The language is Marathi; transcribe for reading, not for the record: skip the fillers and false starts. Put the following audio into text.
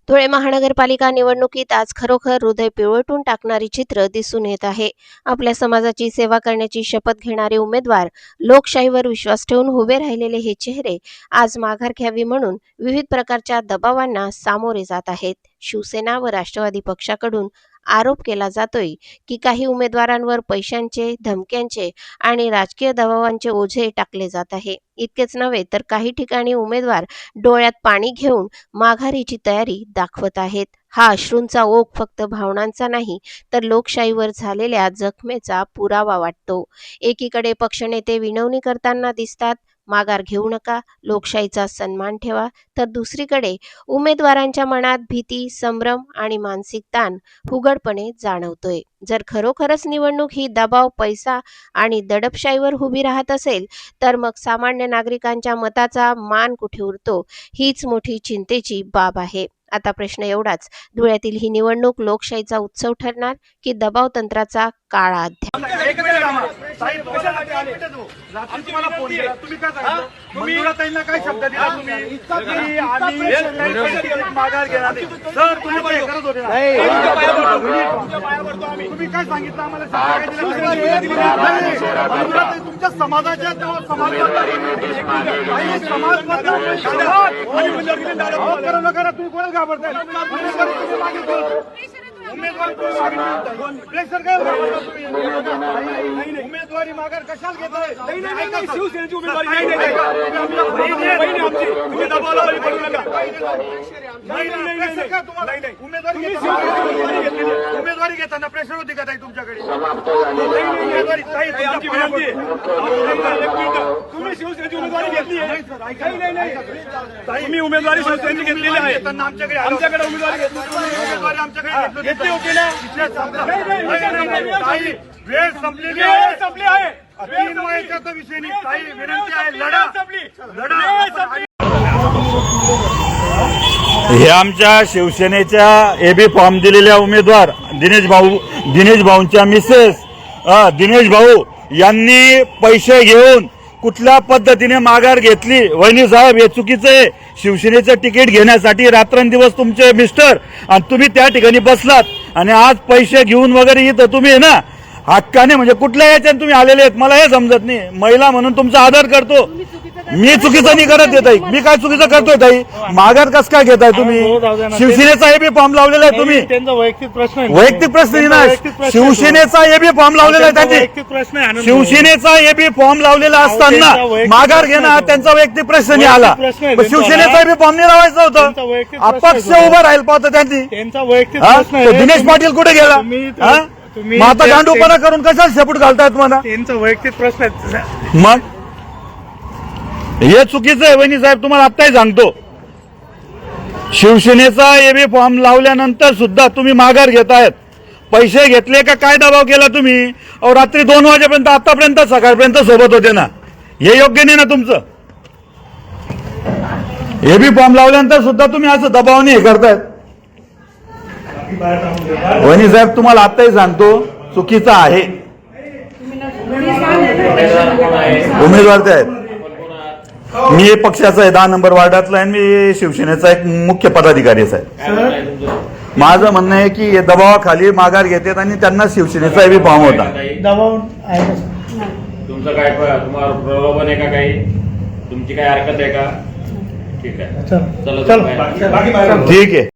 धुळे महानगरपालिका निवडणुकीत आज खरोखर हृदय पिवळटून टाकणारी चित्र दिसून येत आहे। आपल्या समाजाची सेवा करण्याची शपथ घेणारे उमेदवार, लोकशाहीवर विश्वास ठेवून उभे राहिलेले हे चेहरे आज माघार घ्यावी म्हणून विविध प्रकारच्या दबावांना सामोरे जात आहेत। शिवसेना व राष्ट्रवादी पक्षाकडून आरोप केला जातोय की काही उमेदवारांवर पैशांचे, धमक्यांचे आणि राजकीय दबावांचे ओझे टाकले जात आहे। इतकेच नव्हे तर काही ठिकाणी उमेदवार डोळ्यात पाणी घेऊन माघारीची तयारी दाखवत आहेत। हा अश्रूंचा ओघ फक्त भावनांचा नाही तर लोकशाहीवर झालेल्या जखमेचा पुरावा वाटतो। एकीकडे पक्षनेते विनवणी करताना दिसतात, माघार घेऊ नका, लोकशाहीचा सन्मान ठेवा, तर दुसरीकडे उमेदवारांच्या मनात भीती, संभ्रम आणि मानसिक ताण उघडपणे जाणवतोय। जर खरोखरच निवडणूक ही दबाव, पैसा आणि दडपशाहीवर उभी राहत असेल तर मग सामान्य नागरिकांच्या मताचा मान कुठे उरतो, हीच मोठी चिंतेची बाब आहे। आता प्रश्न एवढाच, धुळ्यातील ही निवडणूक लोकशाहीचा उत्सव ठरणार की दबाव तंत्राचा काळा अध्याय? तुमच्या समाजाच्या तुम्ही कोणाला घाबरताय? उमेदवारी माघार कशाला घेताय? शिवसेनेची उमेदवारी उमेदवारी घेताना प्रेशर होती का ताई तुमच्याकडे? तुम्ही शिवसेनेची उमेदवारी घेतली आहे? तुम्ही उमेदवारी शिवसेनेची घेतलेली आहे, आमच्याकडे उमेदवारी आमच्याकडे घेतली होती ना? वेळ संपलेली आहे, संपली आहे। 3 महिन्याचा विषय नाही ताई, विनंती आहे, लढा लढा। हे आमच्या शिवसेनेच्या एबी फॉर्म दिलेल्या उमेदवार दिनेश भाऊंच्या मिसेस दिनेश भाऊ यांनी पैसे घेऊन कुठल्या पद्धतीने माघार घेतली? वहिनी साहेब, हे चुकीचं आहे। शिवसेनेचं तिकीट घेण्यासाठी रात्रंदिवस तुमचे मिस्टर आणि तुम्ही त्या ठिकाणी बसलात आणि आज पैसे घेऊन वगैरे इथं तुम्ही ना हक्काने, म्हणजे कुठल्या याच्याने तुम्ही आलेले आहेत मला हे समजत नाही। महिला म्हणून तुमचा आदर करतो, मी चुकीचं नाही करत येत आहे। मी काय चुकीचं करतोय ताई? माघार कसं काय घेताय तुम्ही? शिवसेनेचा एबी फॉर्म लावलेला आहे तुम्ही, त्यांचा वैयक्तिक प्रश्न आहे। वैयक्तिक प्रश्न नाही, शिवसेनेचा एबी फॉर्म लावलेला आहे त्यांनी। शिवसेनेचा एबी फॉर्म लावलेला असताना माघार घेणं त्यांचा वैयक्तिक प्रश्न नाही आला। शिवसेनेचा एबी फॉर्म नाही लावायचा होता, अपक्ष उभं राहील पाहतं त्यांनी। त्यांचा वैयक्तिक प्रश्न आहे। दिनेश पाटील कुठे गेला? मग आता गांडूपणा करून कशाला शेपूट घालतायत मला? त्यांचा वैयक्तिक प्रश्न आहे। मग हे चुकीचं आहे वहिनी साहेब, तुम्हाला आत्ताही सांगतो। शिवसेनेचा एबी फॉर्म लावल्यानंतर सुद्धा तुम्ही माघार घेतायत। पैसे घेतले का काय दबाव केला तुम्ही? अहो रात्री 2 वाजेपर्यंत आतापर्यंत सकाळपर्यंत सोबत होते ना, हे योग्य नाही ना तुमचं? एबी फॉर्म लावल्यानंतर सुद्धा तुम्ही असं दबावाने हे करतायत। वहिनी साहेब, तुम्हाला आत्ताही सांगतो, चुकीचं आहे। उमेदवार ते आहेत, मी पक्षाचा आहे, 10 नंबर वार्डातला आहे, मी शिवसेनेचा एक मुख्य पदाधिकारी आहे। माझं म्हणणं आहे की हे दबावाखाली माघार घेतात आणि त्यांना शिवसेनेचा एबी फॉर्म होता। दबाव आहे तुमचं काय, तुम्हाला प्रलोभन आहे का? काही तुमची काय हरकत आहे का? ठीक आहे, चला ठीक आहे।